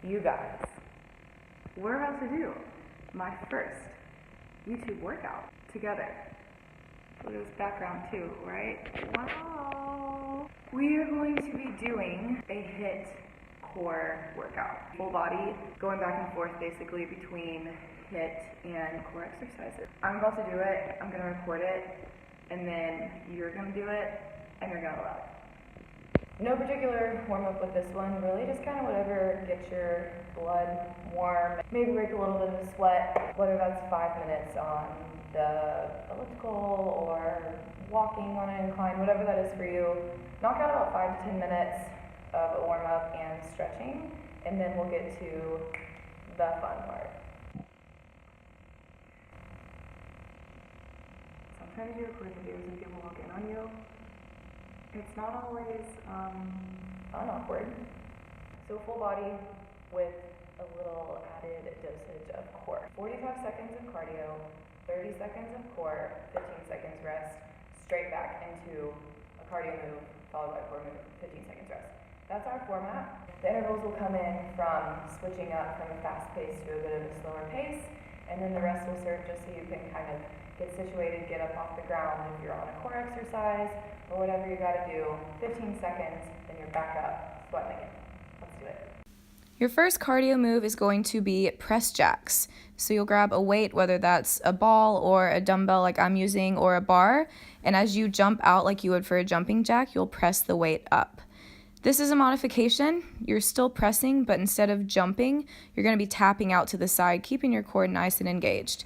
You guys, we're about to do my first YouTube workout together. Look at this background too, right? Wow! We are going to be doing a HIIT core workout. Full body, going back and forth basically between HIIT and core exercises. I'm about to do it, I'm going to record it, and then you're going to do it, and you're going to love it. No particular warm-up with this one, really just kind of whatever gets your blood warm. Maybe break a little bit of the sweat, whether that's 5 minutes on the elliptical or walking on an incline, whatever that is for you. Knock out about 5 to 10 minutes of a warm-up and stretching, and then we'll get to the fun part. Sometimes you record videos and people walk in on you. It's not always unawkward. So full body with a little added dosage of core. 45 seconds of cardio, 30 seconds of core, 15 seconds rest, straight back into a cardio move, followed by a core move, 15 seconds rest. That's our format. The intervals will come in from switching up from a fast pace to a bit of a slower pace, and then the rest will serve just so you can kind of get situated, get up off the ground if you're on a core exercise, or whatever you gotta do. 15 seconds, then you're back up, sweating again. Let's do it. Your first cardio move is going to be press jacks. So you'll grab a weight, whether that's a ball or a dumbbell like I'm using, or a bar, and as you jump out like you would for a jumping jack, you'll press the weight up. This is a modification. You're still pressing, but instead of jumping, you're going to be tapping out to the side, keeping your core nice and engaged.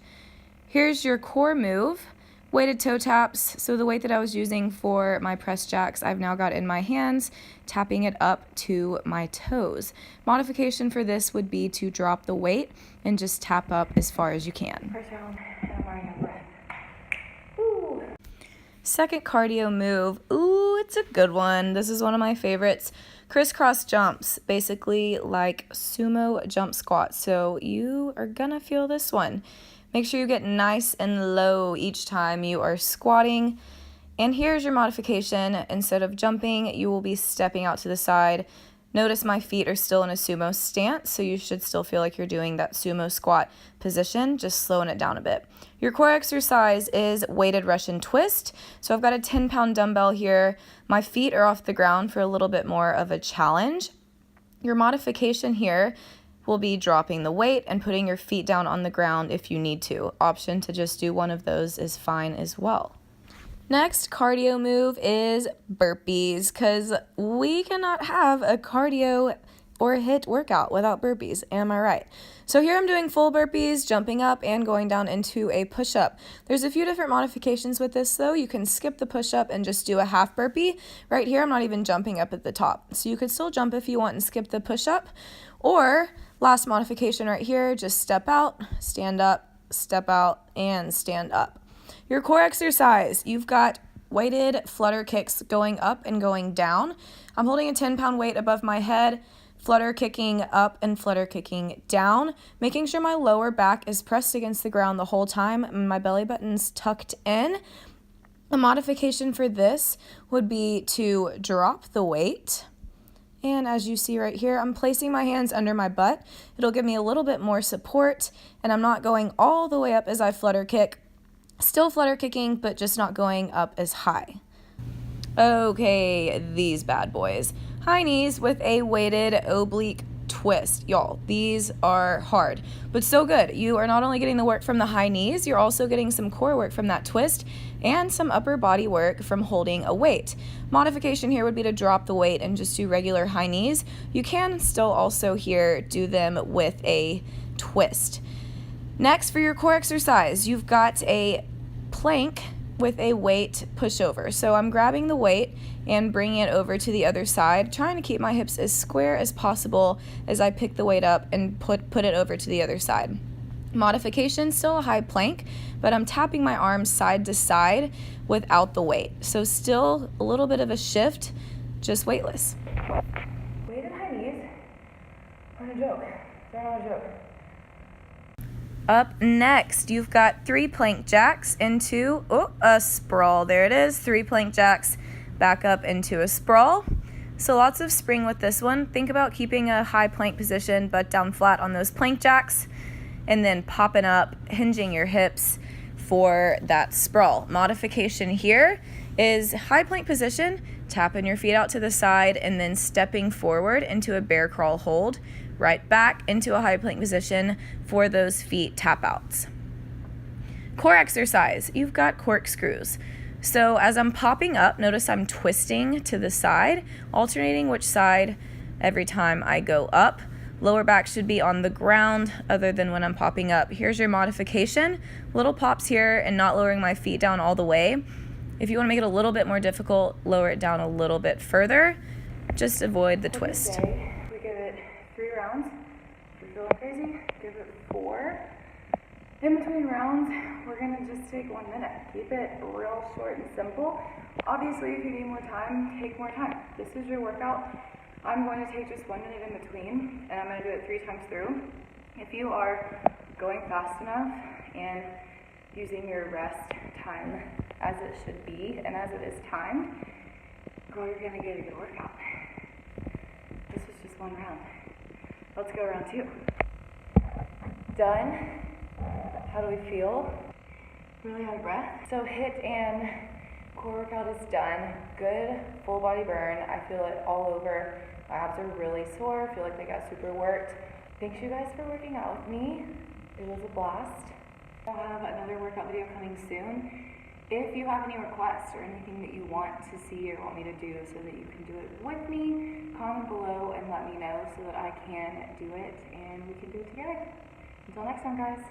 Here's your core move. Weighted toe taps. So the weight that I was using for my press jacks, I've now got in my hands, tapping it up to my toes. Modification for this would be to drop the weight and just tap up as far as you can. First round, and I'm already out of breath. Woo! Second cardio move. Ooh, it's a good one. This is one of my favorites. Crisscross jumps, basically like sumo jump squats. So you are gonna feel this one. Make sure you get nice and low each time you are squatting. And here's your modification. Instead of jumping, you will be stepping out to the side. Notice my feet are still in a sumo stance, so you should still feel like you're doing that sumo squat position, just slowing it down a bit. Your core exercise is weighted Russian twist. So I've got a 10-pound dumbbell here. My feet are off the ground for a little bit more of a challenge. Your modification here will be dropping the weight and putting your feet down on the ground if you need to. Option to just do one of those is fine as well. Next cardio move is burpees, because we cannot have a cardio or a HIIT workout without burpees. Am I right? So here I'm doing full burpees, jumping up and going down into a push-up. There's a few different modifications with this though. You can skip the push-up and just do a half burpee. Right here I'm not even jumping up at the top. So you could still jump if you want and skip the push-up. Or last modification right here, just step out, stand up, step out, and stand up. Your core exercise, you've got weighted flutter kicks going up and going down. I'm holding a 10-pound weight above my head, flutter kicking up and flutter kicking down, making sure my lower back is pressed against the ground the whole time and my belly button's tucked in. A modification for this would be to drop the weight. And as you see right here, I'm placing my hands under my butt. It'll give me a little bit more support, and I'm not going all the way up as I flutter kick. Still flutter kicking, but just not going up as high. Okay, these bad boys. High knees with a weighted oblique twist. Y'all, these are hard, but so good. You are not only getting the work from the high knees, you're also getting some core work from that twist and some upper body work from holding a weight. Modification here would be to drop the weight and just do regular high knees. You can still also here do them with a twist. Next, for your core exercise, you've got a plank with a weight pushover. So I'm grabbing the weight and bringing it over to the other side, trying to keep my hips as square as possible as I pick the weight up and put it over to the other side. Modification, still a high plank, but I'm tapping my arms side to side without the weight. So still a little bit of a shift, just weightless. Weighted high knees aren't a joke. They're not a joke. Up next, you've got 3 plank jacks into a sprawl. There it is, 3 plank jacks back up into a sprawl. So lots of spring with this one. Think about keeping a high plank position, but down flat on those plank jacks, and then popping up, hinging your hips for that sprawl. Modification here is high plank position, tapping your feet out to the side, and then stepping forward into a bear crawl hold, right back into a high plank position for those feet tap outs. Core exercise, you've got corkscrews. So as I'm popping up, notice I'm twisting to the side, alternating which side every time I go up. Lower back should be on the ground other than when I'm popping up. Here's your modification. Little pops here and not lowering my feet down all the way. If you want to make it a little bit more difficult, lower it down a little bit further. Just avoid the twist. We give it 3 rounds. If you're feeling crazy, give it 4. In between rounds, we're going to just take 1 minute. Keep it real short and simple. Obviously, if you need more time, take more time. This is your workout. I'm going to take just 1 minute in between, and I'm going to do it 3 times through. If you are going fast enough and using your rest time as it should be and as it is timed, girl, you're going to get a good workout. This is just 1 round. Let's go round 2. Done. How do we feel? Really out of breath. So HIIT and core workout is done. Good full body burn. I feel it all over. My abs are really sore. I feel like they got super worked. Thanks you guys for working out with me. It was a blast. I'll have another workout video coming soon. If you have any requests or anything that you want to see or want me to do so that you can do it with me, comment below and let me know so that I can do it and we can do it together. Until next time, guys.